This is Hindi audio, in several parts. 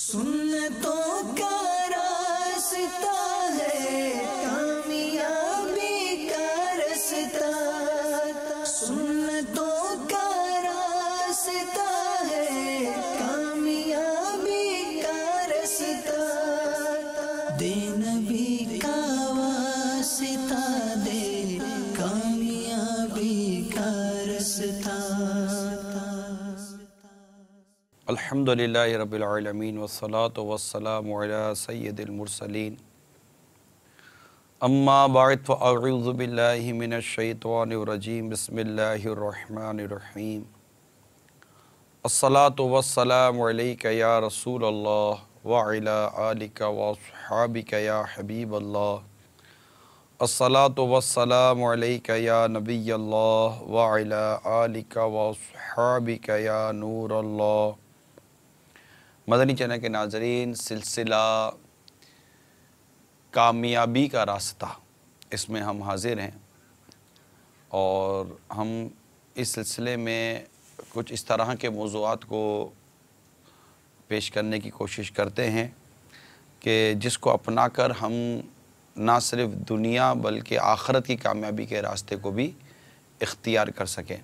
सुन्नतों का रास्ता है कामयाबी का रास्ता, सुन्नतों का रास्ता है कामयाबी का रास्ता, दे नबी का वास्ता, दे कामयाबी का रास्ता। अल्हम्दुलिल्लाहि रब्बिल आलमीन वस्सलातु वस्सलामु अला सय्यिदिल मुरसलीन अम्मा बाद फ़अऊज़ु बिल्लाहि मिनश शैतानिर रजीम बिस्मिल्लाहिर रहमानिर रहीम अस्सलातु वस्सलामु अलैका या रसूलल्लाह व अला आलिका व अस्हाबिका या हबीबल्लाह अस्सलातु वस्सलामु अलैका या नबियल्लाह व अला आलिका व अस्हाबिका या नूरल्लाह। मदनी चैनल के नाज़रीन, सिलसिला कामयाबी का रास्ता, इसमें हम हाज़िर हैं और हम इस सिलसिले में कुछ इस तरह के मौज़ूआत को पेश करने की कोशिश करते हैं कि जिसको अपना कर हम ना सिर्फ़ दुनिया बल्कि आखिरत की कामयाबी के रास्ते को भी इख्तियार कर सकें।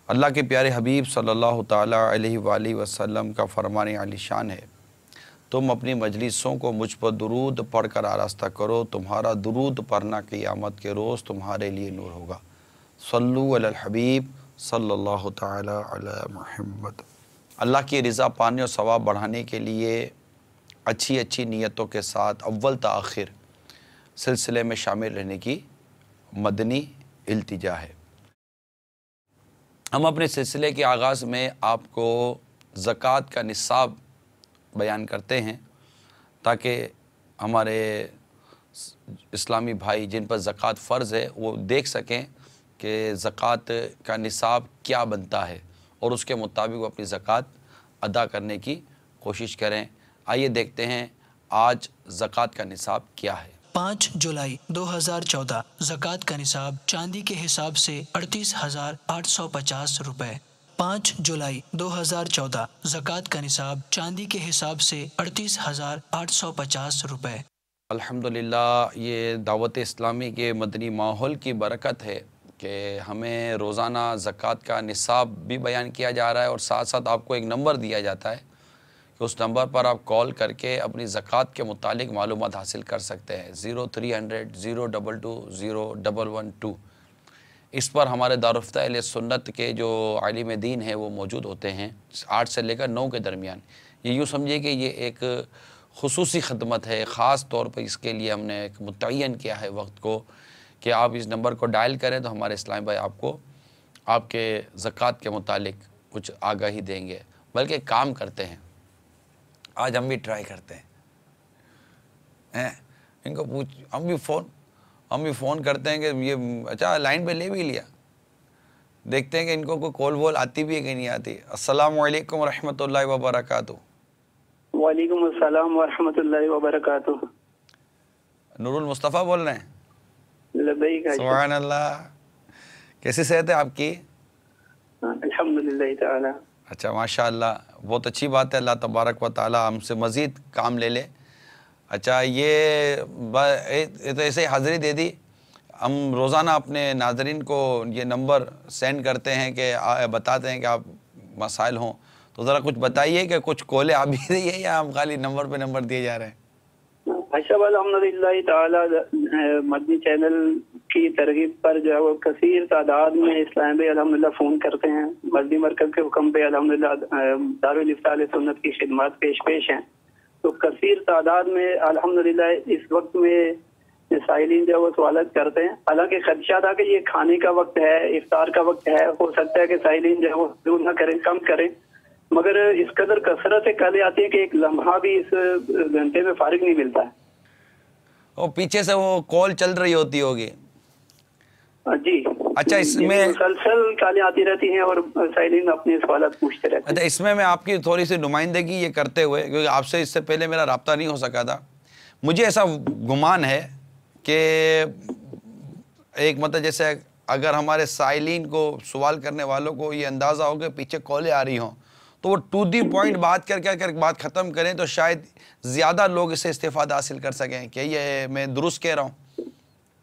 अल्लाह के प्यारे हबीब सल्लल्लाहु ताला अलैहि वसल्लम का फरमान आलीशान है, तुम अपनी मजलिसों को मुझ पर दुरूद पढ़कर आरास्ता करो, तुम्हारा दुरूद पढ़ना क़यामत के रोज़ तुम्हारे लिए नूर होगा। सल्लु अलल हबीब सल्लल्लाहु ताला अला मुहम्मद। अल्लाह की रज़ा पाने और सवाब बढ़ाने के लिए अच्छी अच्छी नीयतों के साथ अव्वल ता आखिर सिलसिले में शामिल रहने की मदनी इल्तिजा है। हम अपने सिलसिले के आगाज़ में आपको ज़कात का निसाब बयान करते हैं ताकि हमारे इस्लामी भाई जिन पर ज़कात फ़र्ज़ है वो देख सकें कि ज़कात का निसाब क्या बनता है और उसके मुताबिक वो अपनी ज़कात अदा करने की कोशिश करें। आइए देखते हैं आज ज़कात का निसाब क्या है। 5 जुलाई 2014 ज़कात का निसाब चांदी के हिसाब से 38,850 रुपये। 5 जुलाई 2014 ज़कात का निसाब चांदी के हिसाब से 38,850 रुपये। अल्हम्दुलिल्लाह, ये दावत इस्लामी के मदनी माहौल की बरकत है कि हमें रोज़ाना ज़कात का निसाब भी बयान किया जा रहा है और साथ साथ आपको एक नंबर दिया जाता है कि उस नंबर पर आप कॉल करके अपनी ज़कात के मुतालिक मालूमात हासिल कर सकते हैं। 0300 022 0112। इस पर हमारे दारुफ्ता अहले सुन्नत के जो आलिम दीन है वो मौजूद होते हैं 8 से लेकर 9 के दरमियान। ये यूँ समझिए कि ये एक खुसूसी ख़दमत है, ख़ास तौर पर इसके लिए हमने एक मुतय्यन किया है वक्त को कि आप इस नंबर को डायल करें तो हमारे इस्लामी भाई आपको आपके ज़कात के मुतालिक कुछ आगाही देंगे, बल्कि काम करते हैं। आज हम भी ट्राई करते हैं, इनको पूछ हम भी फ़ोन करते हैं कि ये अच्छा लाइन पे ले भी लिया, देखते हैं कि इनको कोई कॉल वॉल आती भी है कि नहीं आती। अस्सलामु अलैकुम रहमतुल्लाहि व बरकातुहू। वालेकुम अस्सलाम व रहमतुल्लाहि व बरकातुहू। नूरुल मुस्तफ़ा बोल रहे हैं? सुभान अल्लाह। कैसी सेहत है आपकी? अल्हम्दुलिल्लाह ताला। अच्छा, माशाअल्लाह, बहुत अच्छी बात है। अल्लाह तबारक व ताला हमसे मज़ीद काम ले ले। अच्छा, ये तो ऐसे ही हाज़िरी दे दी। हम रोज़ाना अपने नाज़रीन को ये नंबर सेंड करते हैं कि बताते हैं कि आप मसाइल हों, तो ज़रा कुछ बताइए कि कुछ कॉलें आ भी रही है या हम खाली नंबर पे नंबर दिए जा रहे हैं? अच्छा, अल्हम्दुलिल्लाह ताला मदनी चैनल की तरगीब पर जो है वो कसीर तादाद में इस्लामी भाई अल्हम्दुलिल्लाह फ़ोन करते हैं। मदनी मरकज़ के हुक्म पे अल्हम्दुलिल्लाह दारुल इफ्ता अहले सुन्नत की खिदमत पेश हैं। तो कसीर तादाद में अल्हम्दुलिल्लाह इस वक्त में साइलिन जो है वो सवालत करते हैं। हालांकि खदशा था कि ये खाने का वक्त है, इफ्तार का वक्त है, हो सकता है कि साइलिन जो है वो दूर ना करें, कम करें, मगर इस कदर कसरत से कल आती है कि एक लम्हा भी इस घंटे में फारिग नहीं मिलता है। और पीछे से वो कॉल चल रही होती होगी। जी। अच्छा, इसमें मुसलसल कालें आती रहती हैं और साइलिन अपने सवालात पूछते रहते हैं। अच्छा, इसमें मैं आपकी थोड़ी सी नुमाइंदगी ये करते हुए, क्योंकि आपसे इससे पहले मेरा रब्ता नहीं हो सका था, मुझे ऐसा गुमान है कि एक मतलब जैसे अगर हमारे साइलिन को सवाल करने वालों को ये अंदाज़ा हो कि पीछे कॉलें आ रही हों, तो वो टू दी पॉइंट बात कर बात ख़त्म करें तो शायद ज़्यादा लोग इससे इस्तेफादा हासिल कर सकें। क्या ये मैं दुरुस्त कह रहा हूँ?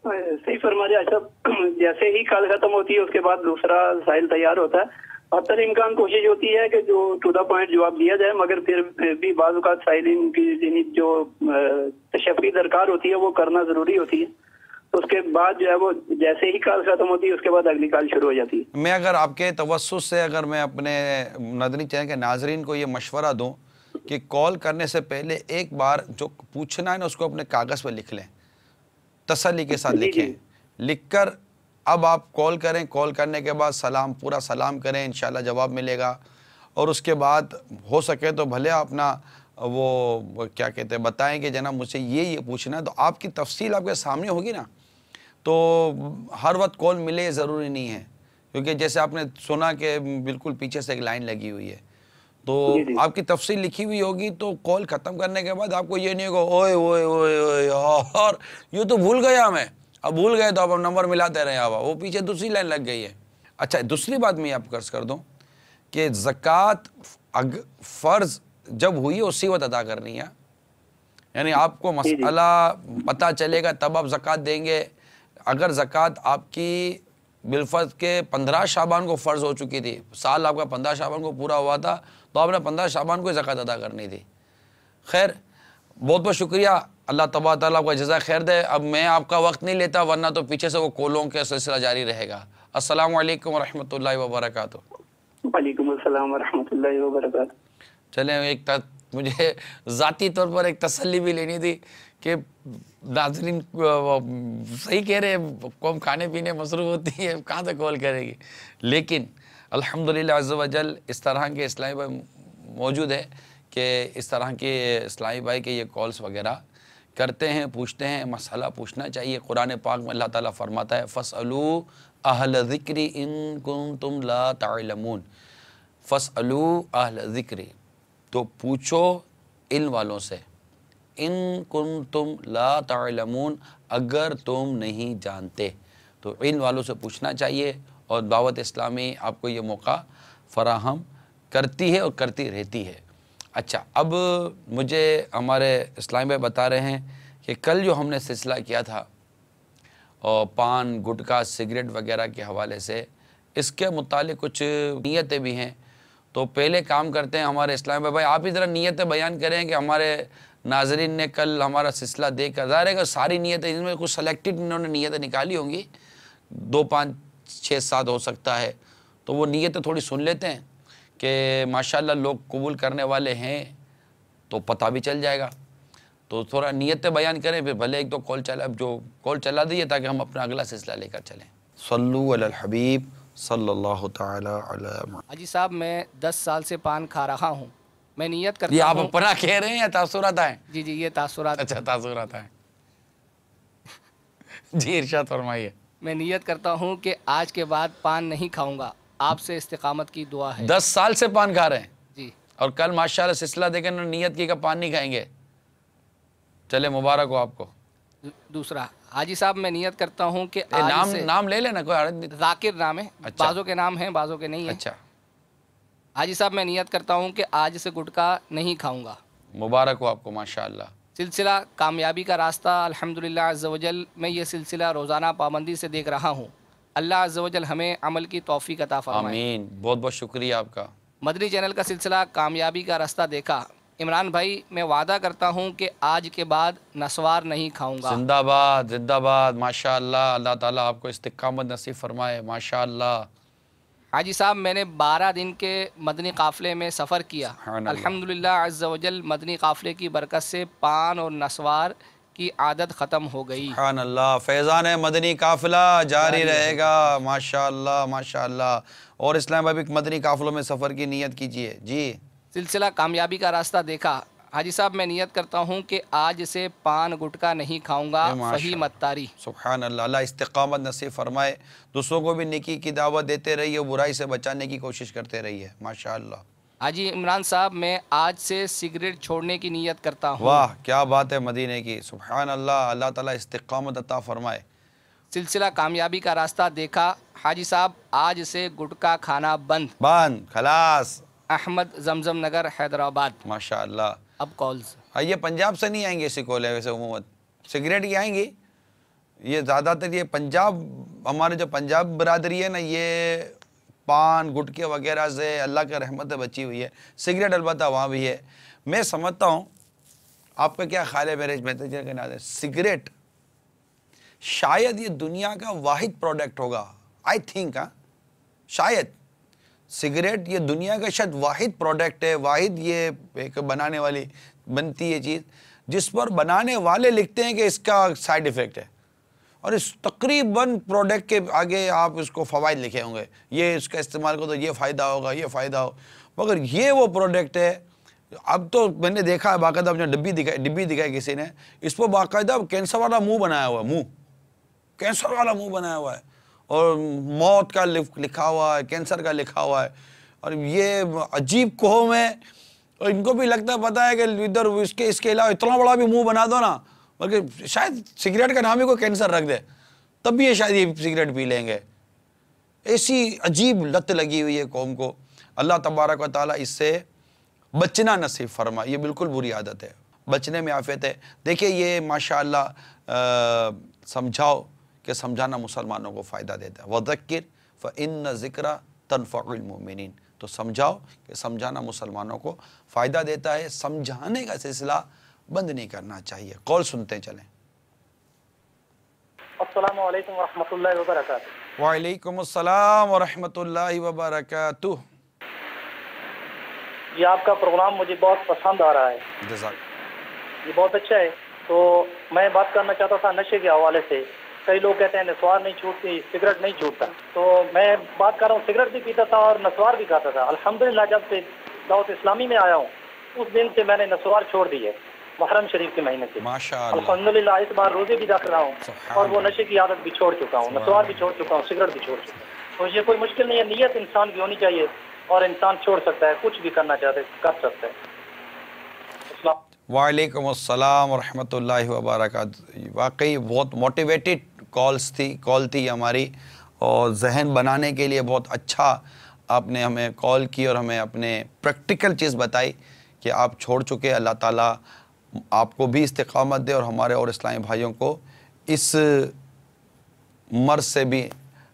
सही फरमा रहे अच्छा, जैसे ही कॉल खत्म होती है उसके बाद दूसरा साहिल तैयार होता है। अक्सर इम्कान कोशिश होती है कि जो टू द पॉइंट जवाब दिया जाए, मगर फिर भी बाज़ औक़ात साहिलिन की जो तशफ़ी दरकार होती है वो करना ज़रूरी होती है। तो उसके बाद जो है वो जैसे ही कॉल खत्म होती है उसके बाद अगली कॉल शुरू हो जाती है। मैं अगर आपके तवस्सुस से अगर मैं अपने मदनी चैनल के नाजरीन को ये मशवरा दूँ कि कॉल करने से पहले एक बार जो पूछना है ना उसको अपने कागज़ पर लिख लें, तसल्ली के साथ लिखें। लिखकर अब आप कॉल करें, कॉल करने के बाद सलाम, पूरा सलाम करें, इंशाल्लाह जवाब मिलेगा। और उसके बाद हो सके तो भले अपना वो क्या कहते हैं बताएं कि जनाब मुझसे ये पूछना है, तो आपकी तफसील आपके सामने होगी ना, तो हर वक्त कॉल मिले ज़रूरी नहीं है। क्योंकि जैसे आपने सुना कि बिल्कुल पीछे से एक लाइन लगी हुई है, तो आपकी तफसील लिखी हुई होगी, तो कॉल ख़त्म करने के बाद आपको ये नहीं होगा ओए ओए ओए ओए और ये तो भूल गया मैं, अब भूल गए तो अब नंबर मिलाते रहे, अब वो पीछे दूसरी लाइन लग गई है। अच्छा, दूसरी बात मैं आपको अर्ज़ कर दूं कि ज़कात फ़र्ज़ जब हुई है उसी वक्त अदा करनी है। यानी आपको मसला पता चलेगा तब आप ज़कात देंगे। अगर ज़कात आपकी बिलफ़र्ज़ के 15 शाबान को फ़र्ज़ हो चुकी थी, साल आपका 15 शाबान को पूरा हुआ था, तो आपने 15 शाबान को ज़कात अदा करनी थी। खैर, बहुत बहुत शुक्रिया, अल्लाह तबारक व तआला आपका जज़ा खैर दे। अब मैं आपका वक्त नहीं लेता, वरना तो पीछे से वो कॉलों का सिलसिला जारी रहेगा। अस्सलामु अलैकुम व रहमतुल्लाहि व बरकातुहू। वालेकुम अस्सलाम व रहमतुल्लाहि व बरकातुहू। चलें, मुझे ज़ाती तौर पर एक तसल्ली भी लेनी थी कि नाज़रीन सही कह रहे हैं, कौम खाने पीने मसरूफ़ होती है, कहाँ से कॉल करेगी। लेकिन अल्हम्दुलिल्लाह अज़्ज़ व जल इस तरह के इस्लामी भाई मौजूद है कि इस तरह के इस्लामी भाई के ये कॉल्स वगैरह करते हैं, पूछते हैं, मसला पूछना चाहिए। कुरान पाक में अल्लाह ताला फरमाता है फ़स्अलू अहल ज़िक्रि इन कुंतुम ला ताइलमून, फ़स्अलू अहल ज़िक्रि, तो पूछो इल्म वालों से, इन कुंतुम ला ताइलमून, अगर तुम नहीं जानते तो इल्म वालों से पूछना चाहिए। और दावत इस्लामी आपको ये मौका फ़राहम करती है और करती रहती है। अच्छा, अब मुझे हमारे इस्लामी भाई बता रहे हैं कि कल जो हमने सिलसिला किया था और पान, गुटखा, सिगरेट वगैरह के हवाले से, इसके मुतालिक कुछ नीयतें भी हैं। तो पहले काम करते हैं हमारे इस्लामी भाई, आप ही ज़रा नीयतें बयान करें कि हमारे नाजरीन ने कल हमारा सिलसिला देख कर, ज़ाहिर है कि सारी नीयतें, इनमें कुछ सेलेक्टेड इन्होंने नीयतें निकाली होंगी, 2, 5, 6, 7 हो सकता है, तो वो नीयतें थोड़ी सुन लेते हैं कि माशाल्लाह लोग कबूल करने वाले हैं, तो पता भी चल जाएगा। तो थोड़ा नीयतें बयान करें, फिर भले एक दो कॉल चला दीजिए ताकि हम अपना अगला सिलसिला लेकर चलें। सल्लु अलल हबीब सल्लल्लाहु तआला अलैहि। हाजी साहब, मैं 10 साल से पान खा रहा हूँ। मैं नियत करता हूँ। ये आप अपना कह रहे हैं या तासुरात है? जी, ये तासुरात। अच्छा, तासुरात है। जी, इरशाद फरमाइए। मैं नियत करता हूँ कि आज के बाद पान नहीं खाऊंगा। आपसे इस्तिकामत की दुआ है। 10 साल से पान खा रहे हैं जी, और कल माशाल्लाह सिलसिला देकर नियत की का पान नहीं खाएंगे। चले, मुबारक हो आपको। दूसरा, हाजी साहब, मैं नियत करता हूँ कि नाम ले लेना, कोई हर्ज नहीं। जाकिर नाम है। अच्छा। बाजों के नाम हैं, बाजों के नहीं है। अच्छा, हाजी साहब, मैं नियत करता हूँ कि आज से गुटखा नहीं खाऊंगा। मुबारक हो आपको माशाल्लाह। सिलसिला कामयाबी का रास्ता, अल्हम्दुलिल्लाह अज़्ज़ वजल मैं ये सिलसिला रोज़ाना पाबंदी से देख रहा हूँ। अल्लाह अज़्ज़ वजल हमें अमल की तौफीक अता फरमाए। आमीन। बहुत बहुत शुक्रिया आपका। मदनी चैनल का सिलसिला कामयाबी का रास्ता देखा। इमरान भाई, मैं वादा करता हूँ कि आज के बाद नस्वार नहीं खाऊंगा। जिंदाबाद जिंदाबाद, माशाअल्लाह। अल्लाह ताला आपको इस्तिकामत नसीब फरमाए, माशाअल्लाह। हाजी साहब, मैंने 12 दिन के मदनी काफ़िले में सफ़र किया। अल्हम्दुलिल्लाह अज़्ज़ वजल मदनी काफ़िले की बरकत से पान और नस्वार की आदत ख़त्म हो गई। सुभान अल्लाह। फैज़ान मदनी काफ़िला जारी रहेगा, माशाअल्लाह माशाअल्लाह। और इस्लाम भाई मदनी काफ़िलों में सफ़र की नियत कीजिए। जी, सिलसिला कामयाबी का रास्ता देखा। हाजी साहब, मैं नियत करता हूँ कि आज से पान गुटखा नहीं खाऊंगा। फही मत्तारी। सुभान अल्लाह। अल्लाह इस्तिकामत नसीब फरमाए। दूसरों को भी नेकी की दावत देते रहिए, बुराई से बचाने की कोशिश करते रहिए, माशाअल्लाह। हाजी इमरान साहब, मैं आज से सिगरेट छोड़ने की नियत करता हूँ। वाह, क्या बात है मदीने की। सुभान अल्लाह। अल्लाह ताला इस्तिकामत अता फरमाए। सिलसिला कामयाबी का रास्ता देखा। हाजी साहब, आज से गुटखा खाना बंद। खलास। अहमद जमजम नगर हैदराबाद। माशाअल्लाह। अब कॉल्स ये पंजाब से नहीं आएंगे ऐसी कॉल है वैसे उमूमन, सिगरेट की आएंगी ये ज़्यादातर। ये पंजाब, हमारे जो पंजाब बरादरी है ना, ये पान गुटके वगैरह से अल्लाह का रहमत बची हुई है। सिगरेट अलबत्ता वहाँ भी है। मैं समझता हूँ, आपका क्या ख्याल है मेरे मैसेंजर के नाते, सिगरेट शायद ये दुनिया का वाहिद प्रोडक्ट होगा, आई थिंक, हाँ शायद सिगरेट ये दुनिया का शायद वाहिद प्रोडक्ट है, वाहिद ये एक बनाने वाली बनती है चीज़ जिस पर बनाने वाले लिखते हैं कि इसका साइड इफ़ेक्ट है, और इस तकरीबन प्रोडक्ट के आगे आप इसको फ़वाइद लिखे होंगे, ये इसका इस्तेमाल करो तो ये फ़ायदा होगा, ये फ़ायदा हो, मगर ये वो प्रोडक्ट है। अब तो मैंने देखा है बाकायदा, अपने डिब्बी दिखाई किसी ने, इस पर बाकायदा कैंसर वाला मुंह बनाया हुआ है, मुंह कैंसर वाला मुंह बनाया हुआ है, और मौत का लिखा हुआ है, कैंसर का लिखा हुआ है, और ये अजीब कोहम है। और इनको भी लगता है, पता है कि इधर इसके अलावा इतना बड़ा भी मुंह बना दो ना, बल्कि शायद सिगरेट का नाम ही कोई कैंसर रख दे तब भी ये शायद ये सिगरेट पी लेंगे। ऐसी अजीब लत लगी हुई है कौम को। अल्लाह तबारक व तआला इससे बचना नसीब फरमा। ये बिल्कुल बुरी आदत है, बचने में आफियत है। देखिए ये माशाअल्लाह समझाओ कि समझाना मुसलमानों को फ़ायदा देता है। वज़क्किर फ़इन्न ज़िक्रा तनफ़उल मुमिनीन, तो समझाओ कि समझाना मुसलमानों को फ़ायदा देता है। समझाने का सिलसिला बंद नहीं करना चाहिए। कॉल सुनते चलें। अस्सलामु अलैकुम व रहमतुल्लाहि व बरकातुहू। वालेकुम अस्सलाम व रहमतुल्लाहि व बरकातुहू। ये आपका प्रोग्राम मुझे बहुत पसंद आ रहा है, ये बहुत अच्छा है। तो मैं बात करना चाहता था नशे के हवाले से। कई लोग कहते हैं नस्वार नहीं छूटती, सिगरेट नहीं छूटता, तो मैं बात कर रहा हूँ सिगरेट भी पीता था और नस्वार भी खाता था। अल्हम्दुलिल्लाह जब से दावत इस्लामी में आया हूँ उस दिन से मैंने नस्वार छोड़ दी है, मुहर्रम शरीफ के महीने से। माशाअल्लाह। अल्हम्दुलिल्लाह इस बार रोजे भी रख रहा हूँ और वो नशे की आदत भी छोड़ चुका हूँ, नस्वार भी छोड़ चुका हूँ, सिगरेट भी छोड़ चुका हूँ। तो ये कोई मुश्किल नहीं है, नीयत इंसान की होनी चाहिए और इंसान छोड़ सकता है, कुछ भी करना चाहते कर सकता है। वालेकुम अस्सलाम व रहमतुल्लाहि व बरकातुहू। वाकई बहुत मोटिवेटेड कॉल थी हमारी, और जहन बनाने के लिए बहुत अच्छा आपने हमें कॉल की और हमें अपने प्रैक्टिकल चीज़ बताई कि आप छोड़ चुके। अल्लाह ताला आपको भी इस्तिकामत दे और हमारे और इस्लामी भाइयों को इस मर्ज से भी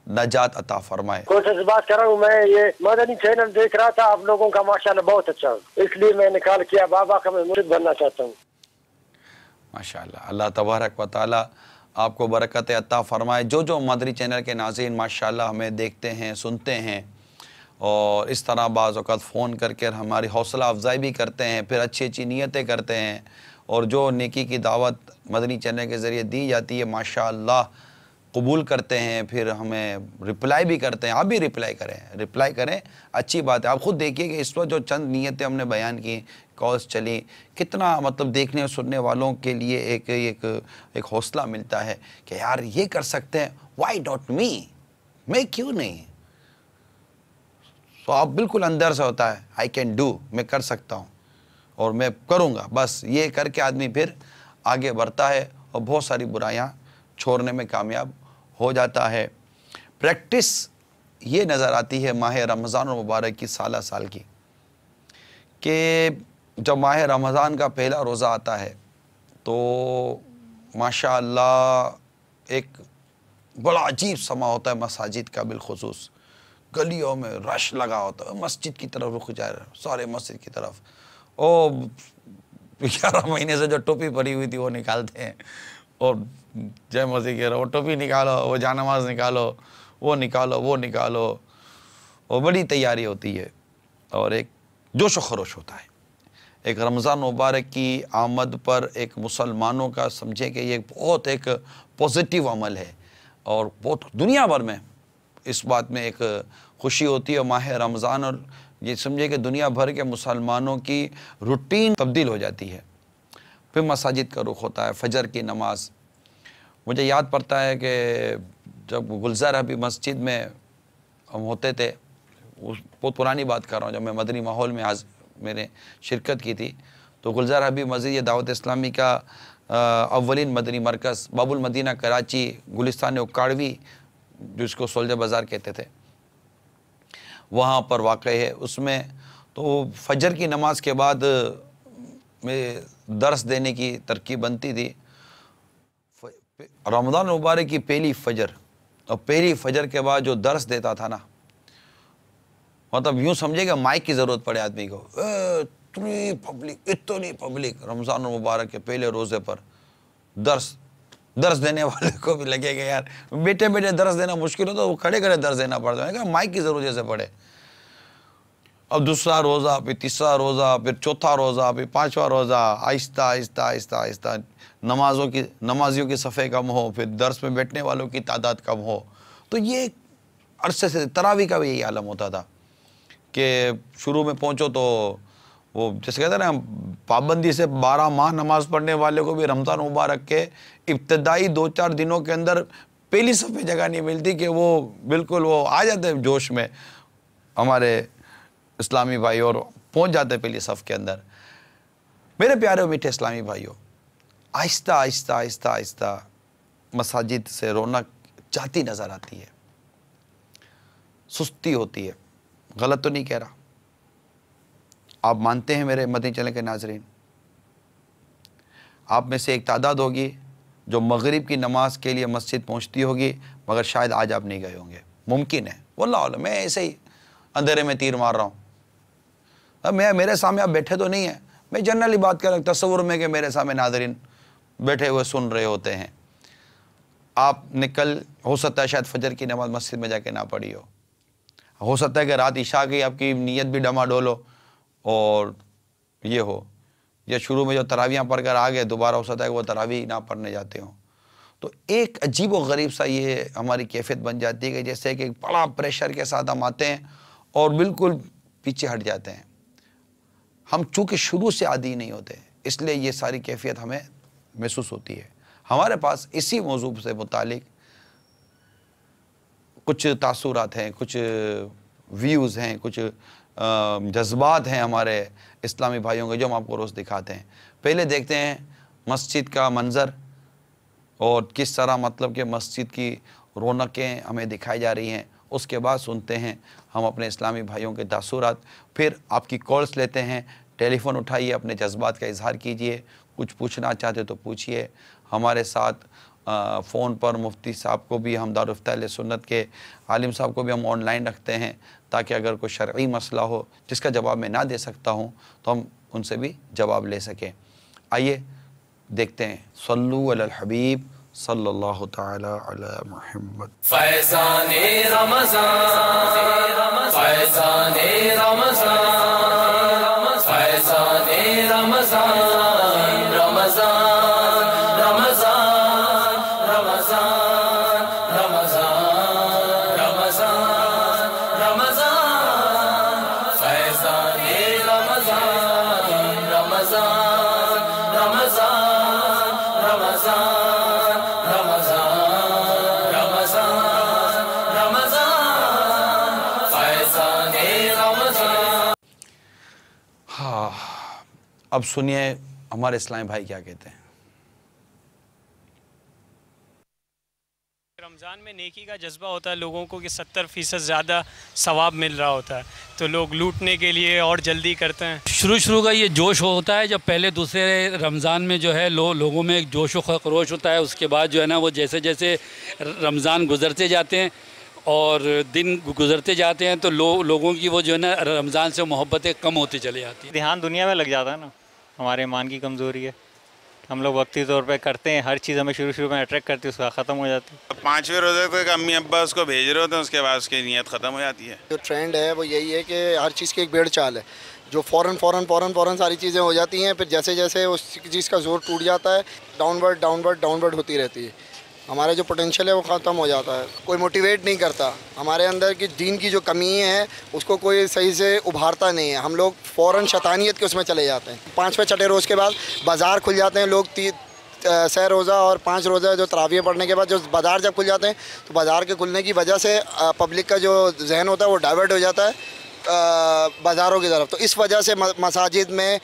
नजात अता फरमाए। कोशिश बात कर रहा हूँ मैं, ये मदनी चैनल देख रहा था आप लोगों का, माशाल्लाह बहुत अच्छा, इसलिए मैंने कॉल किया। बाबा का मैं मुरीद बनना चाहता हूँ। माशाल्लाह, अल्लाह तबारक व तआला आपको बरकत अता फरमाए। जो मदनी चैनल के नाज़रीन माशाल्लाह हमें देखते हैं, सुनते हैं और इस तरह बाज़ औक़ात फ़ोन करके हमारी हौसला अफजाई भी करते हैं, फिर अच्छी अच्छी नीयतें करते हैं, और जो नेकी की दावत मदनी चैनल के ज़रिए दी जाती है माशाल्लाह कबूल करते हैं, फिर हमें रिप्लाई भी करते हैं। आप भी रिप्लाई करें, अच्छी बात है। आप ख़ुद देखिए कि इस वक्त जो चंद नीयतें हमने बयान की, कॉल्स चली, कितना मतलब देखने और सुनने वालों के लिए एक हौसला मिलता है कि यार ये कर सकते हैं, वाई डॉट मी, मैं क्यों नहीं। तो आप बिल्कुल अंदर से होता है आई कैन डू, मैं कर सकता हूँ और मैं करूँगा। बस ये करके आदमी फिर आगे बढ़ता है और बहुत सारी बुराइयाँ छोड़ने में कामयाब हो जाता है। प्रैक्टिस ये नज़र आती है माह रमज़ान और मुबारक की साल की, कि जब माह रमज़ान का पहला रोज़ा आता है तो माशाअल्लाह एक बड़ा अजीब समा होता है मसाजिद का, बिलखुसूस गलियों में रश लगा होता है, मस्जिद की तरफ रुख जा रहे सारे मस्जिद की तरफ। ओ 11 महीने से जो टोपी पड़ी हुई थी वो निकालते हैं और जय मसीह कह रहे वो टोपी निकालो, वो जानमाज निकालो, वो निकालो, और बड़ी तैयारी होती है और एक जोश व खरोश होता है। एक रमज़ान मुबारक की आमद पर एक मुसलमानों का समझें कि ये बहुत एक पॉजिटिव अमल है और बहुत दुनिया भर में इस बात में एक खुशी होती है। माह रमज़ान और ये समझे कि दुनिया भर के मुसलमानों की रूटीन तब्दील हो जाती है। फिर मसाजिद का रुख होता है, फजर की नमाज। मुझे याद पड़ता है कि जब गुलजार हबीब मस्जिद में हम होते थे, उस बहुत पुरानी बात कर रहा हूँ, जब मैं मदनी माहौल में आज मैंने शिरकत की थी, तो गुलजार हबीब मस्जिद ये दावत इस्लामी का अव्वलीन मदनी मरकज़ बाबुल मदीना कराची गुलिस्तान उक्काड़वी जिसको सोल्जर बाज़ार कहते थे, वहाँ पर वाक़ है। उसमें तो फजर की नमाज के बाद में दर्स देने की तरकीब बनती थी। रमज़ान मुबारक की पहली फजर, और पहली फजर के बाद जो दर्स देता था ना, मतलब यूँ समझेगा माइक की ज़रूरत पड़े आदमी को, इतनी पब्लिक रमज़ान मुबारक के पहले रोज़े पर दर्स देने वाले को भी लगेगा यार बैठे बैठे दर्स देना मुश्किल हो, तो वो खड़े खड़े दर्स देना पड़ता है, माइक की ज़रूरत जैसे पड़े। अब दूसरा रोज़ा, फिर तीसरा रोज़ा, फिर चौथा रोज़ा, फिर पांचवा रोज़ा, आहिस्ता आहिस्ता आहिस्ता आहिस्ता नमाजियों की सफ़े कम हो, फिर दर्स में बैठने वालों की तादाद कम हो। तो ये अरसे से तरावी का भी यही आलम होता था कि शुरू में पहुँचो तो वो जैसे कहते हैं ना, पाबंदी से 12 माह नमाज़ पढ़ने वाले को भी रमज़ान मुबारक के इब्तदाई 2-4 दिनों के अंदर पहली सफ़े जगह नहीं मिलती कि वो बिल्कुल वो आ जाते जोश में हमारे इस्लामी भाई और पहुंच जाते पहली सफ़ के अंदर। मेरे प्यारे और मीठे इस्लामी भाइयों, आहिस्ता आहिस्ता आहिस्ता आहिस्ता मसाजिद से रौनक जाती नज़र आती है, सुस्ती होती है। गलत तो नहीं कह रहा, आप मानते हैं मेरे मदनी चैनल के नाजरीन, आप में से एक तादाद होगी जो मगरिब की नमाज के लिए मस्जिद पहुंचती होगी, मगर शायद आज आप नहीं गए होंगे। मुमकिन है, वल्लाह आलम, मैं ऐसे ही अंधेरे में तीर मार रहा हूँ। अब मेरे सामने आप बैठे तो नहीं है, मैं जनरली बात कर रहा हूँ तस्वुर में कि मेरे सामने नाज़रीन बैठे हुए सुन रहे होते हैं। आपने कल हो सकता है शायद फजर की नमाज मस्जिद में जाके ना पढ़ी हो सकता है कि रात इशा की आपकी नीयत भी डमाडोल हो और ये हो, या शुरू में जो तरावियाँ पढ़ कर आ गए दोबारा हो सकता है कि वो तरावी ना पढ़ने जाते हों। तो एक अजीब व गरीब सा ये हमारी कैफियत बन जाती है कि जैसे कि बड़ा प्रेशर के साथ हम आते हैं और बिल्कुल पीछे हट जाते हैं। हम चूँकि शुरू से आदी नहीं होते, इसलिए ये सारी कैफियत हमें महसूस होती है। हमारे पास इसी मौजूद से मुतालिक कुछ तासुरात हैं, कुछ व्यूज़ हैं, कुछ जज्बात हैं हमारे इस्लामी भाइयों के, जो हम आपको रोज़ दिखाते हैं। पहले देखते हैं मस्जिद का मंज़र और किस तरह मतलब कि मस्जिद की रौनकें हमें दिखाई जा रही हैं। उसके बाद सुनते हैं हम अपने इस्लामी भाइयों के तासुरात, फिर आपकी कॉल्स लेते हैं। टेलीफ़ोन उठाइए, अपने जज्बात का इजहार कीजिए, कुछ पूछना चाहते तो पूछिए। हमारे साथ फ़ोन पर मुफ्ती साहब को भी, हम दारुल इफ्ता अहले सुन्नत के आलिम साहब को भी हम ऑनलाइन रखते हैं, ताकि अगर कोई शरई मसला हो जिसका जवाब मैं ना दे सकता हूँ तो हम उनसे भी जवाब ले सकें। आइए देखते हैं, सल्लु अलल हबीब सल्लल्लाहु ताला अला मुहम्मद। फैज़ाने रमज़ान, फैज़ाने रमज़ान, फैज़ाने रमज़ान, रमज़ान अब सुनिए हमारे इस्लामी भाई क्या कहते हैं। रमज़ान में नेकी का जज्बा होता है लोगों को कि 70% ज़्यादा सवाब मिल रहा होता है, तो लोग लूटने के लिए और जल्दी करते हैं। शुरू का ये जोश होता है जब पहले दूसरे रमज़ान में जो है लोगों में एक जोश व खरोश होता है। उसके बाद जो है ना, वो जैसे जैसे रमज़ान गुज़रते जाते हैं और दिन गुज़रते जाते हैं तो लोगों की वो जो है ना रमज़ान से मोहब्बतें कम होती चली जाती हैं। ध्यान दुनिया में लग जाता है ना, हमारे ईमान की कमज़ोरी है। हम लोग वक्ती तौर पे करते हैं, हर चीज़ हमें शुरू में अट्रैक्ट करती है, उसका ख़त्म हो जाती है। 5वें रोज़े तक अम्मी अब्बा उसको भेज रहे होते हैं, उसके बाद उसकी नीयत ख़त्म हो जाती है। जो ट्रेंड है वो यही है कि हर चीज़ की एक भेड़ चाल है, जो फ़ौरन सारी चीज़ें हो जाती हैं, फिर जैसे जैसे उस चीज़ का ज़ोर टूट जाता है, डाउनवर्ड होती रहती है। हमारे जो पोटेंशियल है वो ख़त्म हो जाता है, कोई मोटिवेट नहीं करता। हमारे अंदर की दीन की जो कमी है उसको कोई सही से उभारता नहीं है। हम लोग फ़ौरन शैतानियत के उसमें चले जाते हैं। 5वें छठे रोज़ के बाद बाज़ार खुल जाते हैं, लोग 6 रोज़ा और 5 रोज़ा जो तरावियाँ पढ़ने के बाद जो बाज़ार जब खुल जाते हैं तो बाज़ार के खुलने की वजह से पब्लिक का जो जहन होता है वो डाइवर्ट हो जाता है बाज़ारों की तरफ। तो इस वजह से मसाजिद में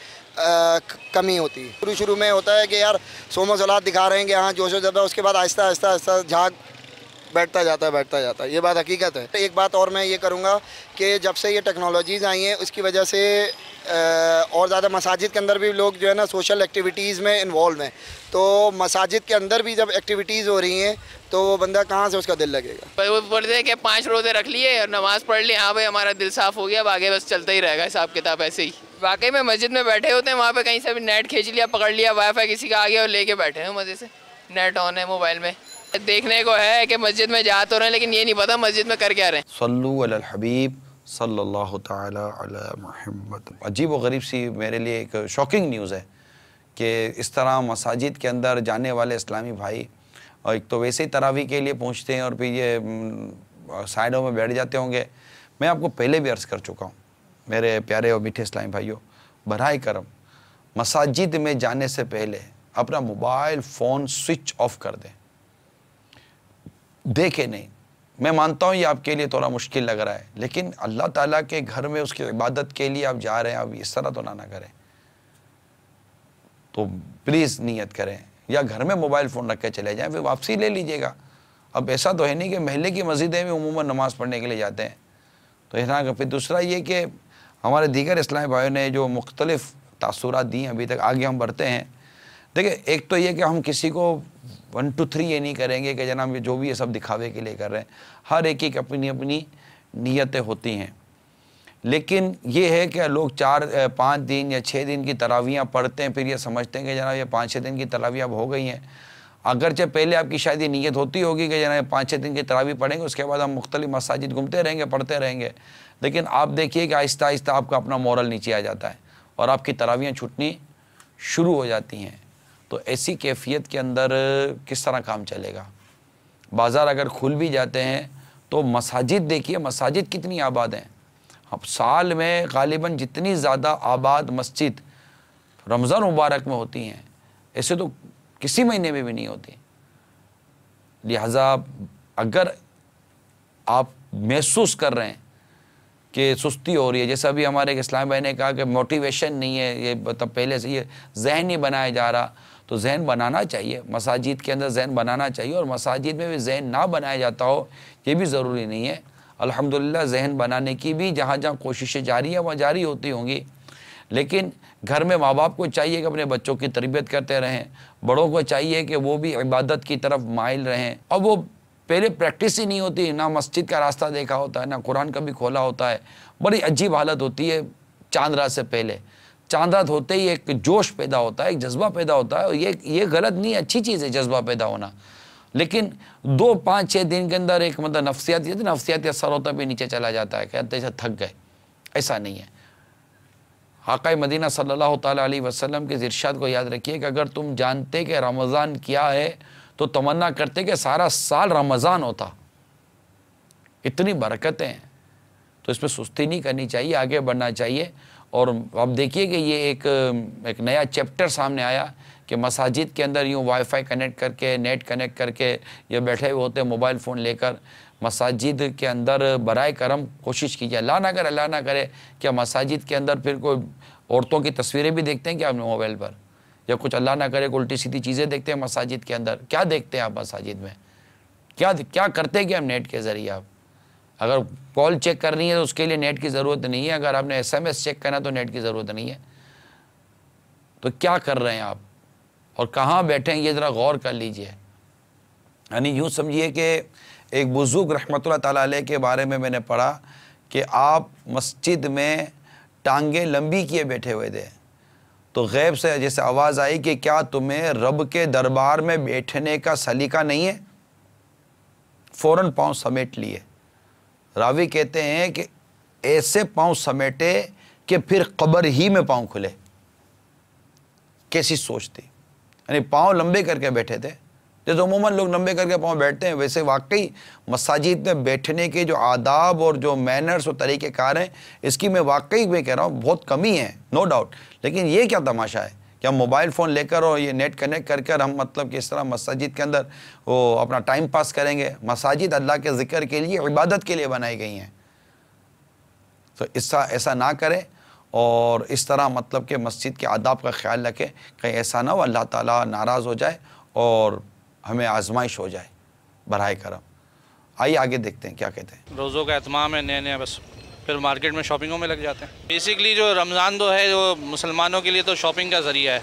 कमी होती है। शुरू में होता है कि यार सोमो सलात दिखा रहे हैं कि हाँ जोशो जब है, उसके बाद आहिस्ता आहिस्ता झाग बैठता जाता है, ये बात हकीकत है। एक बात और मैं ये करूँगा कि जब से ये टेक्नोलॉजीज़ आई हैं उसकी वजह से और ज़्यादा मसाजिद के अंदर भी लोग जो है ना सोशल एक्टिविटीज़ में इन्वॉल्व हैं, तो मसाजिद के अंदर भी जब एक्टिविटीज़ हो रही हैं तो वो बंदा कहाँ से उसका दिल लगेगा। वो बोलते हैं कि 5 रोज़े रख लिए और नमाज़ पढ़ ली, हाँ भाई हमारा दिल साफ़ हो गया, आगे बस चलता ही रहेगा हिसाब किताब ऐसे ही। वाकई में मस्जिद में बैठे होते हैं, वहाँ पे कहीं से भी नेट खींच लिया, पकड़ लिया, वाईफाई किसी का आ गया और लेके बैठे हैं मज़े से, नेट ऑन है मोबाइल में। देखने को है कि मस्जिद में जा तो रहे हैं लेकिन ये नहीं पता मस्जिद में कर क्या रहे हैं। सल्लु अलल हबीब सल्लल्लाहु ताला अला मुहम्मद। अजीब व गरीब सी मेरे लिए एक शॉकिंग न्यूज़ है कि इस तरह मसाजिद के अंदर जाने वाले इस्लामी भाई और एक तो वैसे ही तरावी के लिए पहुँचते हैं और फिर ये साइडों में बैठ जाते होंगे। मैं आपको पहले भी अर्ज़ कर चुका हूँ मेरे प्यारे और मीठे इस्लामी भाइयों, बराए करम मसाजिद में जाने से पहले अपना मोबाइल फ़ोन स्विच ऑफ कर दें, देखें नहीं। मैं मानता हूँ ये आपके लिए थोड़ा मुश्किल लग रहा है, लेकिन अल्लाह ताला के घर में उसकी इबादत के लिए आप जा रहे हैं, अब इस तरह तो ना करें। तो प्लीज़ नियत करें या घर में मोबाइल फ़ोन रख के चले जाएं, फिर वापसी ले लीजिएगा। अब ऐसा तो है नहीं कि महल्ले की मस्जिदें भी उमूमन नमाज़ पढ़ने के लिए जाते हैं, तो इतना। फिर दूसरा ये कि हमारे दीगर इस्लामी भाइयों ने जो मुख्तलिफ़ तासुरात दी अभी तक, आगे हम बढ़ते हैं। देखिए, एक तो ये कि हम किसी को 1 2 3 ये नहीं करेंगे कि जनाब ये जो भी ये सब दिखावे के लिए कर रहे हैं, हर एक की अपनी अपनी नीयतें होती हैं। लेकिन ये है कि लोग 4 5 दिन या 6 दिन की तरावियाँ पढ़ते हैं, फिर ये समझते हैं कि जनाब ये 5 6 दिन की तरावियाँ अब हो गई हैं। अगरचे पहले आपकी शायद ये नीयत होती होगी कि जनाब 5 6 दिन की तरावी पढ़ेंगे, उसके बाद हम मुख्तलिफ मसाजिद घूमते रहेंगे, पढ़ते रहेंगे। लेकिन आप देखिए कि आहिस्ता आहिस्ता आपका अपना मोरल नीचे आ जाता है और आपकी तरावियाँ छूटनी शुरू हो जाती हैं। तो ऐसी कैफियत के अंदर किस तरह काम चलेगा। बाज़ार अगर खुल भी जाते हैं तो मसाजिद देखिए, मसाजिद कितनी आबाद हैं। अब साल में ग़ालिबन जितनी ज़्यादा आबाद मस्जिद रमज़ान मुबारक में होती हैं, ऐसे तो किसी महीने में भी नहीं होती। लिहाजा अगर आप महसूस कर रहे हैं कि सुस्ती हो रही है, जैसा भी हमारे एक इस्लाम भाई ने कहा कि मोटिवेशन नहीं है, ये मतलब पहले से ये जहन नहीं बनाया जा रहा, तो जहन बनाना चाहिए। मसाजिद के अंदर जहन बनाना चाहिए, और मसाजिद में भी जहन ना बनाया जाता हो ये भी ज़रूरी नहीं है। अल्हम्दुलिल्लाह जहन बनाने की भी जहाँ जहाँ कोशिशें जारी हैं वहाँ जारी होती होंगी। लेकिन घर में माँ बाप को चाहिए कि अपने बच्चों की तरबियत करते रहें, बड़ों को चाहिए कि वो भी इबादत की तरफ माइल रहें। और वो पहले प्रैक्टिस ही नहीं होती, ना मस्जिद का रास्ता देखा होता है, ना कुरान कभी खोला होता है। बड़ी अजीब हालत होती है चांद रात से पहले। चांद रात होते ही एक जोश पैदा होता है, एक जज्बा पैदा होता है, और ये गलत नहीं, अच्छी चीज़ है जज्बा पैदा होना। लेकिन 2 5 6 दिन के अंदर एक मतलब नफ्सियाती असर होता भी नीचे चला जाता है, कहते हैं थक गए। ऐसा नहीं है। आक़ा मदीना सल्लल्लाहु ताला अलैहि वसल्लम के इरशाद को याद रखिए कि अगर तुम जानते कि रमज़ान क्या है तो तमन्ना करते कि सारा साल रमज़ान होता। इतनी बरकतें हैं, तो इसमें सुस्ती नहीं करनी चाहिए, आगे बढ़ना चाहिए। और अब देखिए कि ये एक नया चैप्टर सामने आया कि मसाजिद के अंदर यूँ वाईफाई कनेक्ट करके, नेट कनेक्ट करके ये बैठे हुए होते हैं मोबाइल फ़ोन लेकर। मसाजिद के अंदर बराए करम कोशिश कीजिए, अल्लाह ना करे क्या मसाजिद के अंदर फिर कोई औरतों की तस्वीरें भी देखते हैं क्या आपने मोबाइल पर, या कुछ अल्लाह ना करे उल्टी सीधी चीज़ें देखते हैं मसाजिद के अंदर। क्या देखते हैं आप मसाजिद में, क्या करते हैं कि हम नेट के ज़रिए। आप अगर कॉल चेक करनी है तो उसके लिए नेट की ज़रूरत नहीं है, अगर आपने SMS चेक करना तो नेट की ज़रूरत नहीं है। तो क्या कर रहे हैं आप और कहाँ बैठे हैं, ये ज़रा गौर कर लीजिए। यानी यूँ समझिए कि एक बुज़ुर्ग रहमतुल्लाह ताला अलैह के बारे में मैंने पढ़ा कि आप मस्जिद में टांगें लंबी किए बैठे हुए थे, तो गैब से जैसे आवाज़ आई कि क्या तुम्हें रब के दरबार में बैठने का सलीका नहीं है। फ़ौरन पाँव समेट लिए। रावी कहते हैं कि ऐसे पाँव समेटे कि फिर कब्र ही में पाँव खुले। कैसी सोच थी, यानी पाँव लंबे करके बैठे थे। जैसे उमूमन लोग लंबे करके पाँव बैठते हैं, वैसे वाकई मसाजिद में बैठने के जो आदाब और जो मैनर्स और तरीक़ेकार हैं, इसकी मैं वाकई मैं कह रहा हूँ बहुत कमी है, नो डाउट। लेकिन ये क्या तमाशा है कि हम मोबाइल फ़ोन लेकर और ये नेट कनेक्ट कर हम मतलब कि इस तरह मस्जिद के अंदर वो अपना टाइम पास करेंगे। मसाजिद अल्लाह के ज़िक्र के लिए, इबादत के लिए बनाई गई हैं। तो ऐसा ना करें और इस तरह मतलब कि मस्जिद के आदाब का ख्याल रखें, कहीं ऐसा ना हो अल्लाह ताला नाराज़ हो जाए और हमें आजमाइश हो जाए। बराए करम आइए आगे देखते हैं क्या कहते हैं। रोज़ों का एहतमाम है नया नया, बस फिर मार्केट में शॉपिंगों में लग जाते हैं। बेसिकली जो रमज़ान तो है जो मुसलमानों के लिए तो शॉपिंग का ज़रिया है,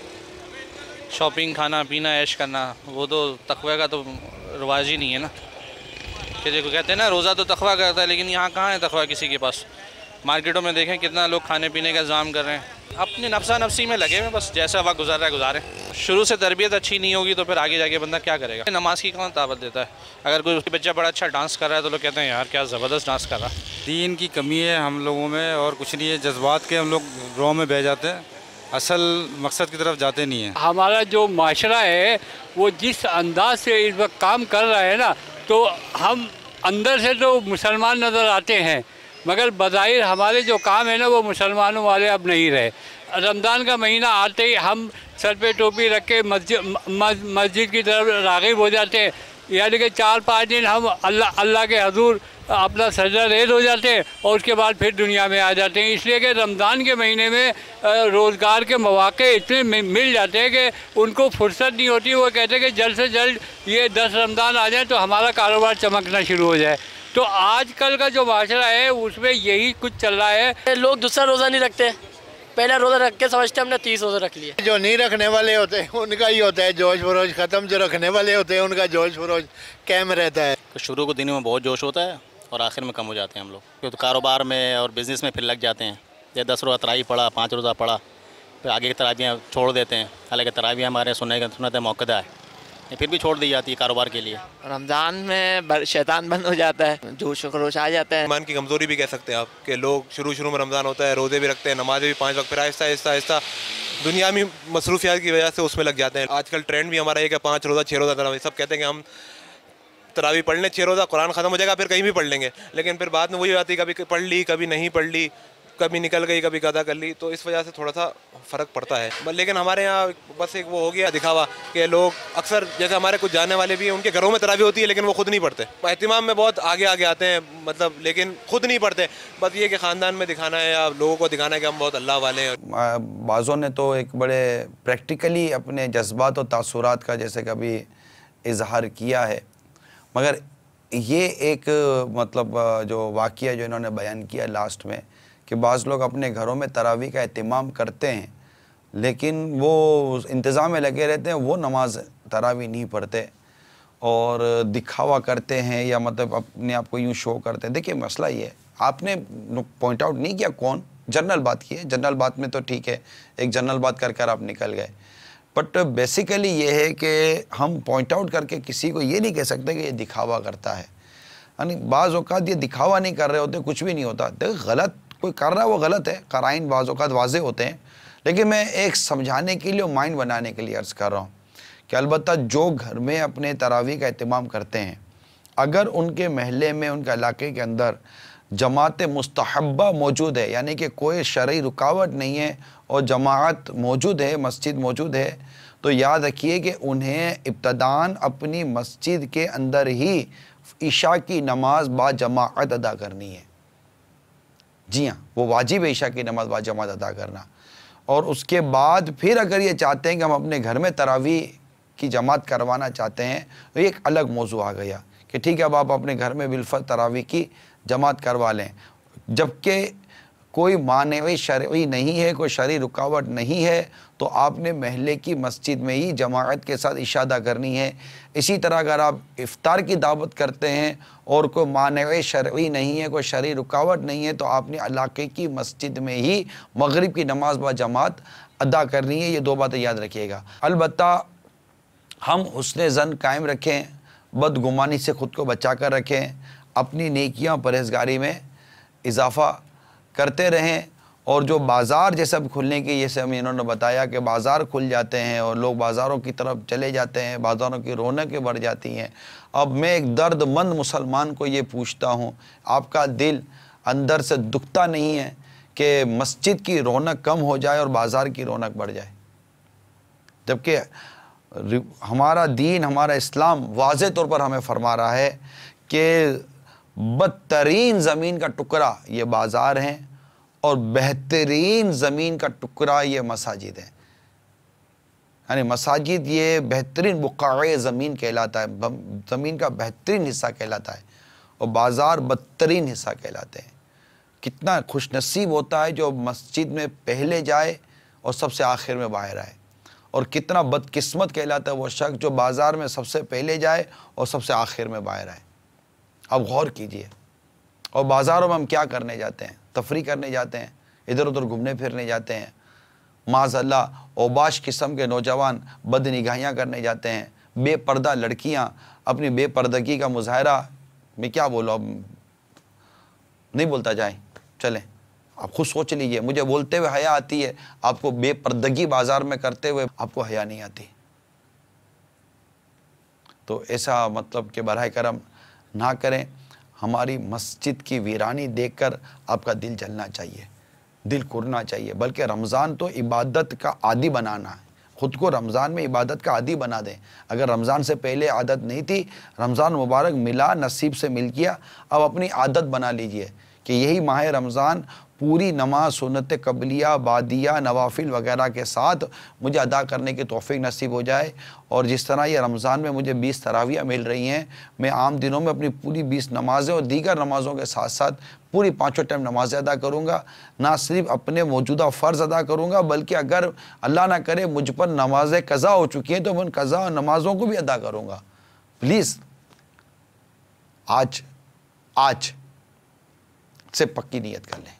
शॉपिंग, खाना पीना, ऐश करना, वो तो तक़वा का तो रिवाज ही नहीं है ना। कि जो कहते हैं ना रोज़ा तो तक़वा करता है, लेकिन यहाँ कहाँ है तक़वा किसी के पास। मार्केटों में देखें कितना लोग खाने पीने का इंतज़ाम कर रहे हैं, अपनी नफ्सा नफ्सी में लगे हुए, बस जैसा वक्त गुजार रहा है गुजारें। शुरू से तरबियत अच्छी नहीं होगी तो फिर आगे जाके बंदा क्या करेगा। नमाज की कौन दावत देता है? अगर कोई बच्चा बड़ा अच्छा डांस कर रहा है तो लोग कहते हैं यार क्या ज़बरदस्त डांस कर रहा है। दीन की कमी है हम लोगों में और कुछ नहीं है, जज्बात के हम लोग रौ में बह जाते हैं, असल मकसद की तरफ जाते नहीं हैं। हमारा जो माशरा है वो जिस अंदाज से इस वक्त काम कर रहा है ना, तो हम अंदर से तो मुसलमान नज़र आते हैं, मगर बज़ाहिर हमारे जो काम है ना वो मुसलमानों वाले अब नहीं रहे। रमज़ान का महीना आते ही हम सर पे टोपी रख के मस्जिद की तरफ राग़िब हो जाते हैं, यानी कि 4-5 दिन हम अल्लाह के हजूर अपना सजदा रेज़ हो जाते हैं और उसके बाद फिर दुनिया में आ जाते हैं। इसलिए कि रमज़ान के महीने में रोज़गार के मौक़े इतने मिल जाते हैं कि उनको फुर्सत नहीं होती। वो कहते हैं कि जल्द से जल्द ये 10 रमज़ान आ जाए तो हमारा कारोबार चमकना शुरू हो जाए। तो आजकल का जो माशरा है उसमें यही कुछ चल रहा है। लोग दूसरा रोज़ा नहीं रखते, पहला रोज़ा रख के समझते हमने 30 रोज़ा रख लिए। जो नहीं रखने वाले होते हैं उनका ही होता है जोश फरोश ख़त्म, जो रखने वाले होते हैं उनका जोश फरोश कायम रहता है। तो शुरू के दिनों में बहुत जोश होता है और आखिर में कम हो जाते हैं हम लोग, क्योंकि कारोबार में और बिज़नेस में फिर लग जाते हैं। ये 10 रोज़ा तरावी पढ़ा, 5 रोज़ा पढ़ा, फिर आगे की तरावियाँ छोड़ देते हैं। हालांकि तरावियाँ हमारे सुन्नत मौक़दा है, फिर भी छोड़ दी जाती है कारोबार के लिए। रमज़ान में शैतान बंद हो जाता है, जोश खरोश आ जाता है। ईमान की कमज़ोरी भी कह सकते हैं आप कि लोग शुरू में रमज़ान होता है, रोज़े भी रखते हैं, नमाज़ें भी 5 वक्त, फिर आहिस्ता दुनिया में मसरूफियात की वजह से उसमें लग जाते हैं। आजकल ट्रेंड भी हमारा ये कि 5 रोज़ा 6 रोज़ा तरावी, सब कहते हैं कि हम तरावी पढ़ लें, 6 रोज़ा कुरान ख़त्म हो जाएगा फिर कहीं भी पढ़ लेंगे, लेकिन फिर बाद में वही आती कभी पढ़ ली, कभी नहीं पढ़ ली, कभी निकल गई, कभी कदा कर ली, तो इस वजह से थोड़ा सा फ़र्क पड़ता है। लेकिन हमारे यहाँ बस एक वो हो गया दिखावा कि लोग अक्सर, जैसे हमारे कुछ जानने वाले भी हैं, उनके घरों में तरावी होती है लेकिन वो खुद नहीं पढ़ते। एहतिमाम में बहुत आगे आते हैं, मतलब लेकिन खुद नहीं पढ़ते। बस ये कि ख़ानदान में दिखाना है या लोगों को दिखाना है कि हम बहुत अल्लाह वाले हैं। बाज़ों ने तो एक बड़े प्रैक्टिकली अपने जज्बात और तासुरात का जैसे कभी इजहार किया है, मगर ये एक मतलब जो वाक़या जो इन्होंने बयान किया लास्ट में कि बाज़ लोग अपने घरों में तरावी का एहतिमाम करते हैं लेकिन वो इंतज़ाम में लगे रहते हैं, वो नमाज तरावी नहीं पढ़ते और दिखावा करते हैं या मतलब अपने आप को यूँ शो करते हैं। देखिए मसला ये है, आपने पॉइंट आउट नहीं किया कौन, जनरल बात की है, जनरल बात में तो ठीक है, एक जनरल बात कर आप निकल गए, बट बेसिकली ये है कि हम पॉइंट आउट करके किसी को ये नहीं कह सकते कि ये दिखावा करता है। यानी बाज़ औक़ात ये दिखावा नहीं कर रहे होते, कुछ भी नहीं होता। देखो गलत कोई कर रहा है वो गलत है, क़राइन बाज़ औक़ात वाज़े होते हैं, लेकिन मैं एक समझाने के लिए, माइंड बनाने के लिए अर्ज़ कर रहा हूँ कि अलबत्ता जो घर में अपने तरावी का एहतिमाम करते हैं, अगर उनके महल्ले में, उनके इलाके के अंदर जमात मुस्तहब्बा मौजूद है, यानी कि कोई शरई रुकावट नहीं है और जमात मौजूद है, मस्जिद मौजूद है, तो याद रखिए कि उन्हें इब्तदान अपनी मस्जिद के अंदर ही ईशा की नमाज बा जमाअत अदा करनी है। जी हाँ, वो वाजिब है ईशा की नमाज बा जमाअत अदा करना। और उसके बाद फिर अगर ये चाहते हैं कि हम अपने घर में तरावी की जमात करवाना चाहते हैं तो एक अलग मौजू आ गया कि ठीक है अब आप अपने घर में बिलफर्ज तरावी की जमात करवा लें, जबकि कोई मानेवी शरई नहीं है, कोई शरई रुकावट नहीं है, तो आपने महल्ले की मस्जिद में ही जमाअत के साथ इशा अदा करनी है। इसी तरह अगर आप इफ्तार की दावत करते हैं और कोई मानेवी शरई नहीं है, कोई शरई रुकावट नहीं है, तो आपने इलाके की मस्जिद में ही मगरिब की नमाज ब जमात अदा करनी है। ये 2 बातें याद रखिएगा। अलबत्ता हम हुस्न ज़न कायम रखें, बदगुमानी से ख़ुद को बचा कर रखें, अपनी नेकियां परहेज़गारी में इजाफ़ा करते रहें। और जो बाज़ार जैसे अब खुलने की, जैसे हमें इन्होंने बताया कि बाज़ार खुल जाते हैं और लोग बाज़ारों की तरफ चले जाते हैं, बाज़ारों की रौनकें बढ़ जाती हैं। अब मैं एक दर्दमंद मुसलमान को ये पूछता हूँ, आपका दिल अंदर से दुखता नहीं है कि मस्जिद की रौनक कम हो जाए और बाज़ार की रौनक बढ़ जाए? जबकि हमारा दीन, हमारा इस्लाम वाज़े तौर पर हमें फरमा रहा है कि बदतरीन ज़मीन का टुकड़ा ये बाज़ार हैं और बेहतरीन ज़मीन का टुकड़ा ये मसाजिद है। यानी मसाजिद ये बेहतरीन बुक़ाए ज़मीन कहलाता है, ज़मीन का बेहतरीन हिस्सा कहलाता है। और बाज़ार बदतरीन हिस्सा कहलाते हैं। कितना खुशनसीब होता है जो मस्जिद में पहले जाए और सबसे आखिर में बाहर आए, और कितना बदकिस्मत कहलाता है वो शख्स जो बाज़ार में सबसे पहले जाए और सबसे आखिर में बाहर आए। अब गौर कीजिए, और बाज़ारों में हम क्या करने जाते हैं? तफरी करने जाते हैं, इधर उधर घूमने फिरने जाते हैं। माज़अल्लाह औबाश किस्म के नौजवान बदनिगाहियाँ करने जाते हैं। बेपर्दा लड़कियाँ अपनी बेपर्दगी का मुजाहरा, मैं क्या बोलूँ, अब नहीं बोलता जाए, चलें आप खुद सोच लीजिए। मुझे बोलते हुए हया आती है, आपको बेपर्दगी बाज़ार में करते हुए आपको हया नहीं आती। तो ऐसा मतलब कि बराए करम ना करें। हमारी मस्जिद की वीरानी देखकर आपका दिल जलना चाहिए, दिल कुरना चाहिए। बल्कि रमज़ान तो इबादत का आदी बनाना है, ख़ुद को रमज़ान में इबादत का आदी बना दें। अगर रमज़ान से पहले आदत नहीं थी, रमज़ान मुबारक मिला, नसीब से मिल गया, अब अपनी आदत बना लीजिए कि यही माह रमज़ान पूरी नमाज सुन्नत कबलिया बादिया नवाफिल वगैरह के साथ मुझे अदा करने की तौफीक नसीब हो जाए। और जिस तरह ये रमज़ान में मुझे 20 तरावियाँ मिल रही हैं, मैं आम दिनों में अपनी पूरी 20 नमाज़ें और दीगर नमाज़ों के साथ साथ पूरी 5 टाइम नमाज़ें अदा करूँगा। ना सिर्फ अपने मौजूदा फ़र्ज़ अदा करूँगा, बल्कि अगर अल्लाह ना करे मुझ पर नमाज़ें कज़ा हो चुकी हैं तो मैं उन कज़ा और नमाज़ों को भी अदा करूँगा। प्लीज़ आज से पक्की नीयत कर लें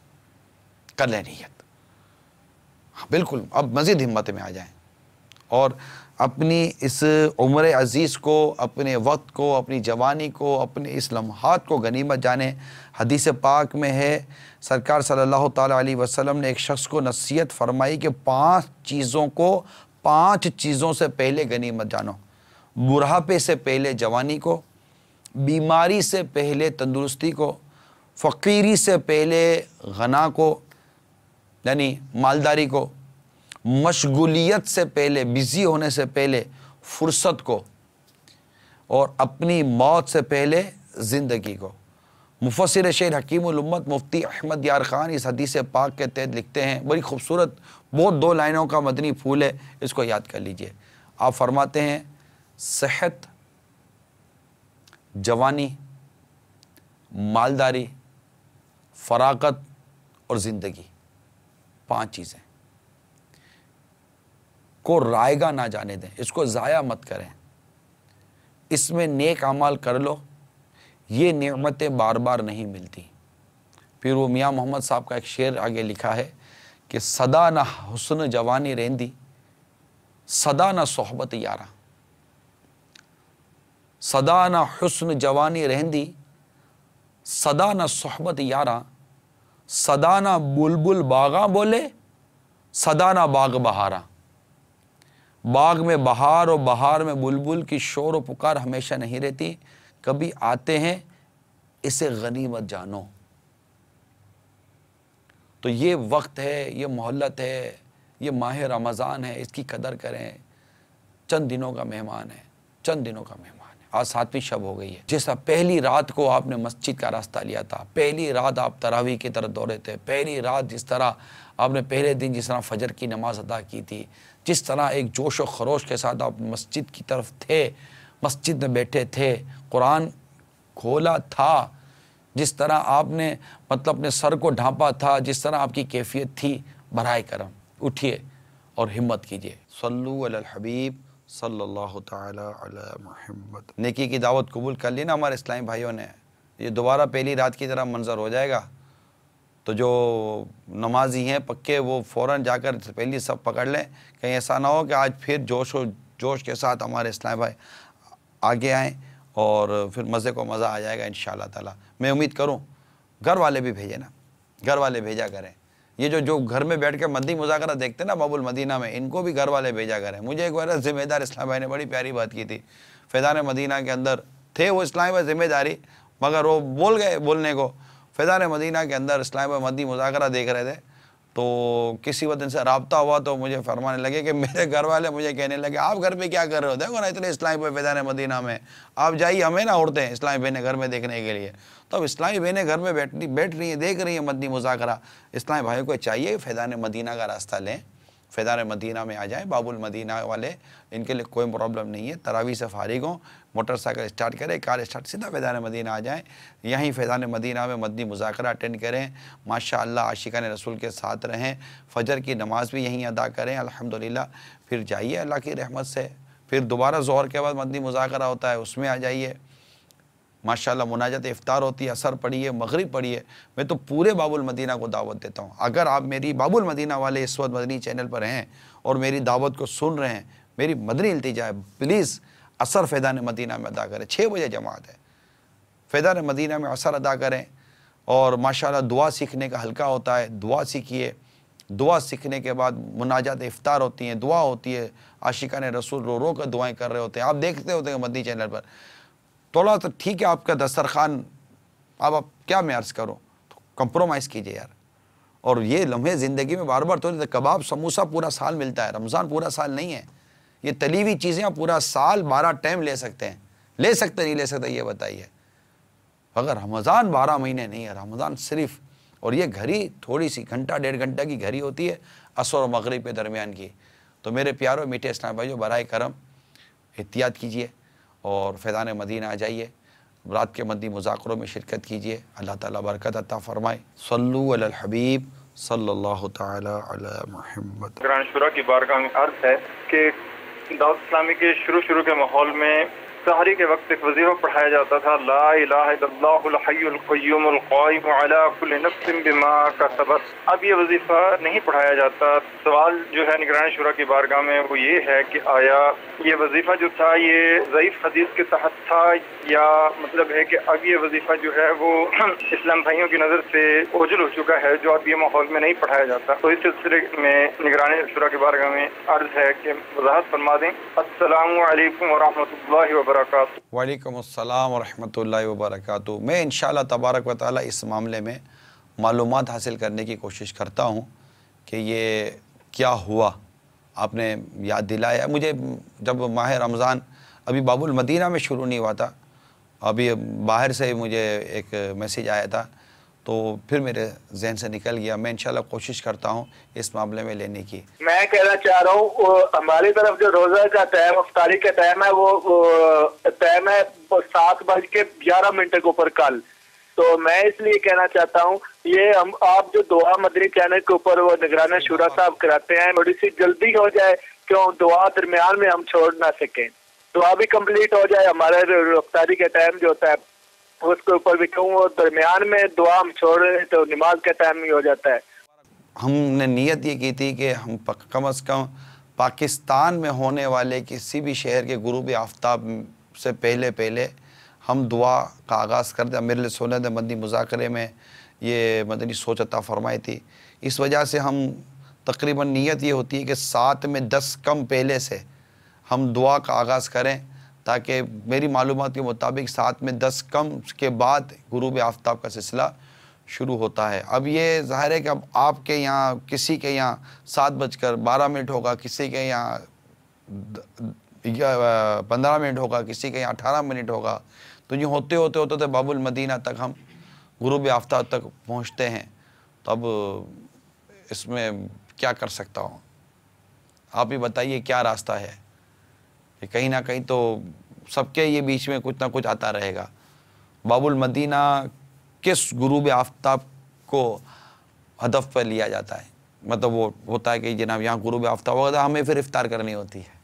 नीयत। हाँ बिल्कुल, अब मज़ीद हिम्मत में आ जाएं और अपनी इस उम्र अज़ीज़ को, अपने वक्त को, अपनी जवानी को, अपने इस लम्हात को गनीमत जाने। हदीस पाक में है, सरकार सल्लल्लाहु ताला अलैहि वसल्लम ने एक शख्स को नसीहत फरमाई कि 5 चीज़ों से पहले गनीमत जानो। बुढ़ापे से पहले जवानी को, बीमारी से पहले तंदुरुस्ती को, फ़कीरी से पहले गना को यानी मालदारी को, मशगूलियत से पहले, बिज़ी होने से पहले फुर्सत को, और अपनी मौत से पहले ज़िंदगी को। मुफस्सिर शेर हकीमुल उम्मत मुफ्ती अहमद यार ख़ान इस हदीस पाक के तहत लिखते हैं, बड़ी खूबसूरत, बहुत 2 लाइनों का मदनी फूल है, इसको याद कर लीजिए। आप फरमाते हैं, सेहत, जवानी, मालदारी, फ़राक़त और ज़िंदगी, 5 चीज़ें को रायगा ना जाने दें, इसको ज़ाया मत करें। इसमें नेक अमाल कर लो, ये नेमतें बार बार नहीं मिलती। फिर वो मियाँ मोहम्मद साहब का एक शेर आगे लिखा है कि सदा ना हुस्न जवानी रहंदी, सदा ना सोहबत यारा। सदा ना हुस्न जवानी रहंदी, सदा ना सोहबत यारा। सदा ना बुलबुल बागा बोले, सदा ना बाग बहारा। बाग में बहार और बहार में बुलबुल की शोर और पुकार हमेशा नहीं रहती, कभी आते हैं, इसे गनीमत जानो। तो ये वक्त है, ये मोहल्लत है, ये माह रमज़ान है, इसकी कदर करें। चंद दिनों का मेहमान है, चंद दिनों का मेहमान है। आज 7वीं शब हो गई है। जैसा पहली रात को आपने मस्जिद का रास्ता लिया था, पहली रात आप तरावी की तरफ दौड़े थे, पहली रात जिस तरह आपने पहले दिन जिस तरह फजर की नमाज अदा की थी, जिस तरह एक जोश व खरोश के साथ आप मस्जिद की तरफ थे, मस्जिद में बैठे थे, कुरान खोला था, जिस तरह आपने मतलब अपने सर को ढांपा था, जिस तरह आपकी कैफियत थी, बराए करम उठिए और हिम्मत कीजिए। सल्लु अलल हबीब सल्लल्लाहु ताला अला मुहम्मद। नेकी की दावत कबूल कर ली ना हमारे इस्लामी भाइयों ने। ये दोबारा पहली रात की तरह मंजर हो जाएगा, तो जो नमाजी हैं पक्के वो फ़ौरन जाकर पहली सब पकड़ लें, कहीं ऐसा ना हो कि आज फिर जोश के साथ हमारे इस्लामी भाई आगे आएँ और फिर मज़े को मज़ा आ जाएगा इंशाअल्लाह ताला। मैं उम्मीद करूँ घर वाले भी भेजें ना, घर वाले भेजा करें। ये जो घर में बैठ के मदनी मुज़ाकरा देखते हैं ना बाबुल मदीना में, इनको भी घर वाले भेजा करें। मुझे एक बार ज़िम्मेदार इस्लाम भाई ने बड़ी प्यारी बात की थी। फैज़ान मदीना के अंदर थे वो इस्लाम भाई ज़िम्मेदारी, मगर वो बोल गए बोलने को। फैज़ान मदीना के अंदर इस्लाम भाई मदनी मुज़ाकरा देख रहे थे, तो किसी वक्त इनसे रब्ता हुआ तो मुझे फरमाने लगे कि मेरे घर वाले मुझे कहने लगे, आप घर पे क्या कर रहे हो, देखो ना इतने इस्लामी भाई फैज़ान मदीना में, आप जाइए, हमें ना उड़ते हैं इस्लामी बहनें घर में देखने के लिए। तो अब इस्लामी बहनें घर में बैठ रही हैं, देख रही हैं मदनी मुज़ाकरा। इस्लामी भाइयों को चाहिए फैज़ान मदीना का रास्ता लें, फैज़ान मदीना में आ जाएं। बाबुल मदीना वाले, इनके लिए कोई प्रॉब्लम नहीं है। तरावी से फारिग हों, मोटरसाइकिल स्टार्ट करें, कार स्टार्ट, सीधा फैज़ान मदीना आ जाएं। यहीं फैज़ान मदीना में मदनी मुज़ाकरा अटेंड करें, माशाअल्लाह आशिकान रसूल के साथ रहें, फ़जर की नमाज़ भी यहीं अदा करें अल्हम्दुलिल्लाह। फिर जाइए अल्लाह की रहमत से, फिर दोबारा ज़ोहर के बाद मदनी मुज़ाकरा होता है, उसमें आ जाइए। माशाअल्लाह मुनाजात इफ्तार होती है, असर पढ़िए, मगरिब पढ़िए। मैं तो पूरे बाबुल मदीना को दावत देता हूँ। अगर आप मेरी बाबुल मदीना वाले इस वक्त मदनी चैनल पर हैं और मेरी दावत को सुन रहे हैं, मेरी मदनी इल्तिजा है, प्लीज़ असर फैज़ान मदीना में अदा करें। 6 बजे जमात है, फैज़ान मदीना में असर अदा करें। और माशाअल्लाह दुआ सीखने का हल्का होता है, दुआ सीखिए। दुआ सीखने के बाद मुनाजात इफ्तार होती हैं, दुआ होती है, आशिकान रसूल रो रो कर दुआएँ कर रहे होते हैं। आप देखते होते हैं मदनी चैनल पर। थोड़ा तो ठीक है आपका दस्तरखान, अब आप क्या मैं अर्ज़ करूँ, तो कंप्रोमाइज़ कीजिए यार। और ये लम्हे ज़िंदगी में बार बार, तो कबाब समोसा पूरा साल मिलता है, रमज़ान पूरा साल नहीं है। ये तली हुई चीज़ें आप पूरा साल 12 टाइम ले सकते हैं, ले सकते नहीं ले सकते ये बताइए। अगर रमज़ान 12 महीने नहीं है, रमज़ान सिर्फ, और ये घड़ी थोड़ी सी घंटा 1.5 घंटा की घड़ी होती है असर और मगरिब के दरमियान की। तो मेरे प्यारों मीठे इस्लाम भाइयों, बराए करम एहतियात कीजिए और फैज़ान मदीना आ जाइए, रात के मदनी मुज़ाकरों में शिरकत कीजिए। अल्लाह ताला बरकत अता फ़रमाए। सल्लु अलल हबीब सल्लल्लाहु ताला अला मुहम्मद। निगरान शुरा की बारगाह में अर्ज़ है कि दाऊद इस्लामी के शुरू के माहौल में सहरी के वक्त एक वजीफा पढ़ाया जाता था, ला इलाहा इल्लल्लाहुल हय्युल क़य्यूमुल क़ाइमु अला कुल्लि नफ्सिन बिमा कसबत। अब ये वजीफा नहीं पढ़ाया जाता। सवाल जो है निगरान शुरा की बारगाह में वो ये है कि आया ये वजीफा जो था ये ज़ईफ़ हदीस के तहत था, या मतलब है कि अब ये वजीफा जो है वो इस्लाम भाइयों की नज़र से ओझल हो चुका है, जो अब ये माहौल में नहीं पढ़ाया जाता। तो इस सिलसिले में निगरान शुरा की बारगाह में अर्ज़ है कि वज़ाहत फरमा दें। अस्सलामु अलैकुम व रहमतुल्लाहि व बरकातुहू। वालेकुम अस्सलाम व रहमतुल्लाहि व बरकातुहू। मैं इंशाअल्लाह तबारक व तआला इस मामले में मालूमात हासिल करने की कोशिश करता हूँ कि ये क्या हुआ। आपने याद दिलाया मुझे, जब माह रमज़ान अभी बाबुल मदीना में शुरू नहीं हुआ था, अभी बाहर से मुझे एक मैसेज आया था, तो फिर मेरे जहन से निकल गया। मैं इंशाल्लाह कोशिश करता हूँ इस मामले में लेने की। मैं कहना चाह रहा हूँ हमारी तरफ जो रोज़ा का टाइम, अफ्तारी का टाइम है, वो टाइम है 7:11 के ऊपर कल। तो मैं इसलिए कहना चाहता हूँ ये हम आप जो दुआ मदनी चैनल के ऊपर वो निगरान शुरा साहब कराते हैं, थोड़ी सी जल्दी हो जाए, क्यों दुआ दरमियान में हम छोड़ ना सकें, दुआ भी कंप्लीट हो जाए। हमारे अफ्तारी का टाइम जो होता है उसके ऊपर भी क्यों वो दरमियान में दुआ हम छोड़ रहे तो नमाज का टाइम ही हो जाता है। हमने नीयत ये की थी कि हम कम अज़ कम पाकिस्तान में होने वाले किसी भी शहर के गुरूब आफ्ताब से पहले हम दुआ का आगाज़ कर दें। मेरे लिए सोने दे मदनी मुज़ाकरे में ये मदनी सोच अता फरमाई थी। इस वजह से हम तकरीबन नीयत ये होती है कि 7 में 10 कम पहले से हम दुआ का आगाज़ करें, ताकि मेरी मालूमात के मुताबिक 7 में 10 कम के बाद गुरूब आफ्ताब का सिलसिला शुरू होता है। अब ये ज़ाहिर है कि अब आपके यहाँ किसी के यहाँ 7:12 होगा, किसी के यहाँ 15 मिनट होगा, किसी के यहाँ 18 मिनट होगा। तो ये होते होते बाबुल मदीना तक हम गुरूब आफ्ताब तक पहुँचते हैं। तो अब इसमें क्या कर सकता हूँ, आप ही बताइए क्या रास्ता है। कि कहीं ना कहीं तो सबके ये बीच में कुछ ना कुछ आता रहेगा। बाबुल मदीना किस गुरूब आफ्ताब को हदफ पर लिया जाता है, मतलब वो होता है कि जनाब यहाँ गुरूब आफ्ताब होगा, हमें फिर इफ्तार करनी होती है।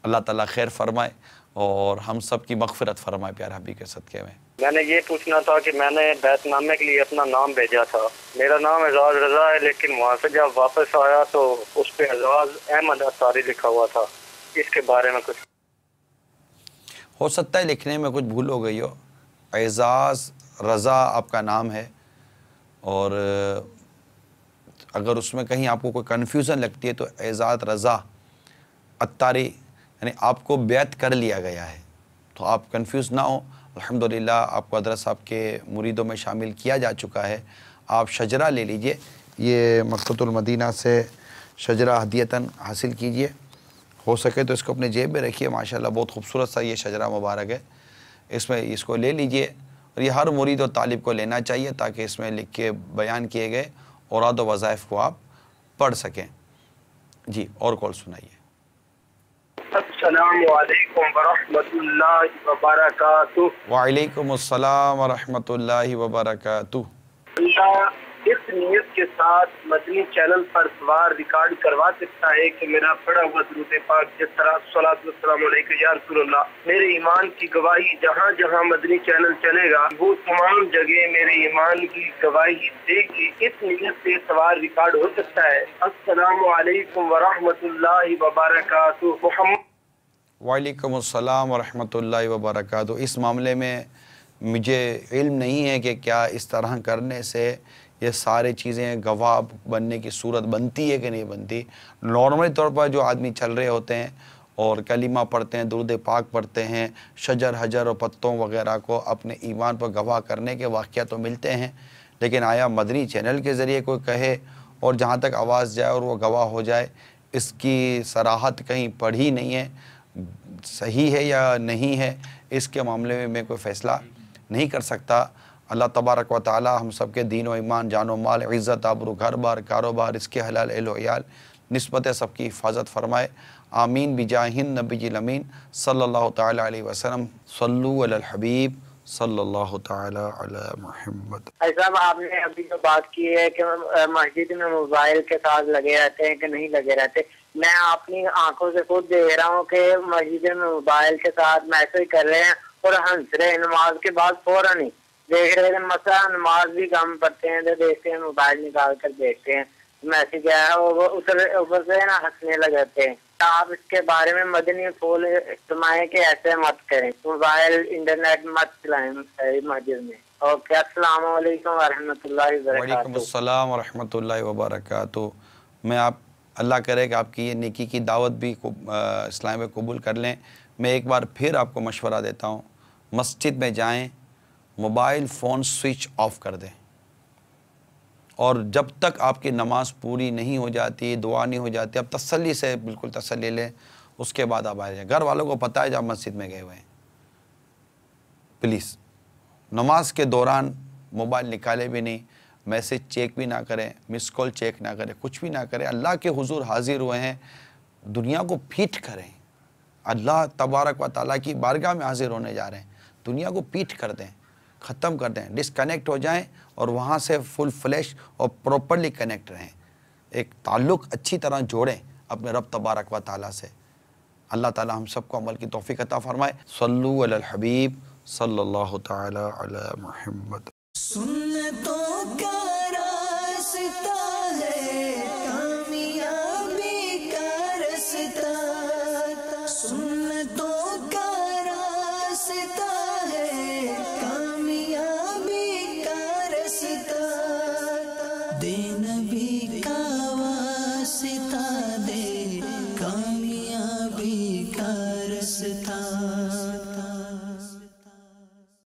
अल्लाह ताला खैर फरमाए और हम सब की मग़फ़िरत फरमाए प्यारे हबीब के सदक़े में। मैंने ये पूछना था कि मैंने बैतनामे के लिए अपना नाम भेजा था, मेरा नाम एजाज रज़ा है, लेकिन वहाँ से जब वापस आया तो उस पर एजाज अहमद अंसारी लिखा हुआ था। इसके बारे में कुछ हो सकता है लिखने में कुछ भूल हो गई हो। एजाज रज़ा आपका नाम है, और अगर उसमें कहीं आपको कोई कन्फ्यूज़न लगती है तो एजाज रज़ा अत्तारी यानी आपको बैत कर लिया गया है, तो आप कंफ्यूज ना हो। अल्हम्दुलिल्लाह आपको हज़रत साहब के मुरीदों में शामिल किया जा चुका है। आप शजरा ले लीजिए, ये मक्तबतुल मदीना से शजरा हदियतन हासिल कीजिए। हो सके तो इसको अपने जेब में रखिए, माशाल्लाह बहुत खूबसूरत सा ये शजरा मुबारक है, इसमें इसको ले लीजिए। और ये हर मुरीद और तालिब को लेना चाहिए, ताकि इसमें लिख के बयान किए गए औराद व वज़ाइफ को आप पढ़ सकें। जी, और कॉल सुनाइए। अस्सलामु अलैकुम वरहमतुल्लाहि वबरकातुहू। वालेकुम अस्सलाम वरहमतुल्लाहि वबरकातुहू। अल्लाह इस नियत के साथ मदनी चैनल पर सवार रिकॉर्ड करवा सकता है कि मेरा पढ़ा हुआ दुरूद पाक जिस तरह सलातु वस्सलामु अलैका या रसूलल्लाह मेरे ईमान की गवाही जहाँ जहाँ मदनी चैनल चलेगा वो तमाम जगह मेरे ईमान की गवाही देगी। इस नियत से सवार रिकॉर्ड हो सकता है। अस्सलामु अलैकुम वरहमतुल्लाहि वबरकातुहू। मोहम्मद। वालेकुम अस्सलाम वरहमतुल्लाहि वबरकातुहू। इस मामले में मुझे इल्म नहीं है कि क्या इस तरह करने से ये सारी चीज़ें गवाह बनने की सूरत बनती है कि नहीं बनती। नॉर्मली तौर पर जो आदमी चल रहे होते हैं और कलीमा पढ़ते हैं, दुरूद पाक पढ़ते हैं, शजर हजर और पत्तों वगैरह को अपने ईमान पर गवाह करने के वाक़या तो मिलते हैं, लेकिन आया मदनी चैनल के ज़रिए कोई कहे और जहाँ तक आवाज़ जाए और वो गवाह हो जाए, इसकी सराहत कहीं पढ़ी नहीं है। सही है या नहीं है इसके मामले में मैं कोई फ़ैसला नहीं कर सकता। अल्लाह तबारक व तआला हम सब के दीन व ईमान, जानो माल, इज़्ज़त, आबरू, घर बार, कारोबार, इसके हलाल एलो याल निस्बत सबकी हिफाजत फरमाए। आमीन बिजाहिन नबील अमीन सल्लल्लाहु तआला अलैहि वसल्लम। सल्लु अलल हबीब सल्लल्लाहु तआला अला मुहम्मद। साहब, आपने अभी जो बात की है कि मस्जिद में मोबाइल के साथ लगे रहते हैं कि नहीं लगे रहते, मैं अपनी आंखों से खुद देख रहा हूँ कि मस्जिद में मोबाइल के साथ मैसेज कर रहे हैं और हंस रहे हैं। नमाज के बाद फौरन ही देख रहे हैं, मसला नमाज भी कम पढ़ते हैं तो देखते हैं मोबाइल निकाल कर देखते हैं मैसेज आया, ऊपर से ना हंसने लग जाते हैं। आप इसके बारे में मदनी फूल इस्तेमाल के ऐसे मत करें, मोबाइल इंटरनेट मत चलाएं मस्जिद में। ओके, अस्सलाम वालेकुम वरहमतुल्लाहि वबरकातुहू। वालेकुम अस्सलाम वरहमतुल्लाहि वबरकातुहू। मैं आप अल्लाह करे कि आपकी ये नेकी की दावत भी इस्लाम में कबूल कर लें। मैं एक बार फिर आपको मशवरा देता हूँ, मस्जिद में जाएं, मोबाइल फ़ोन स्विच ऑफ कर दें और जब तक आपकी नमाज पूरी नहीं हो जाती, दुआ नहीं हो जाती, अब तसल्ली से बिल्कुल तसल्ली लें, उसके बाद आप आ जाएं। घर वालों को पता है जब मस्जिद में गए हुए हैं। प्लीज़ नमाज के दौरान मोबाइल निकाले भी नहीं, मैसेज चेक भी ना करें, मिस कॉल चेक ना करें, कुछ भी ना करें। अल्लाह के हुजूर हाजिर हुए हैं, दुनिया को पीठ करें। अल्लाह तबारक व तआला की बारगाह में हाजिर होने जा रहे हैं, दुनिया को पीठ कर दें, ख़त्म कर दें, डिसकनेक्ट हो जाएं और वहाँ से फुल फ्लैश और प्रॉपरली कनेक्ट रहें। एक ताल्लुक़ अच्छी तरह जोड़ें अपने रब तबारक व तआला से। अल्लाह ताला हम सबको अमल की तौफ़ीक़ अता फ़रमाए। सल्लु अलल हबीब सल्लल्लाहु तआला अला मुहम्मद। सुन्नतों का रास्ता है, कामयाबी का रास्ता, सुन्नतों का रास्ता है, कामयाबी का रास्ता, दे नबी का वास्ता, दे कामयाबी का रास्ता।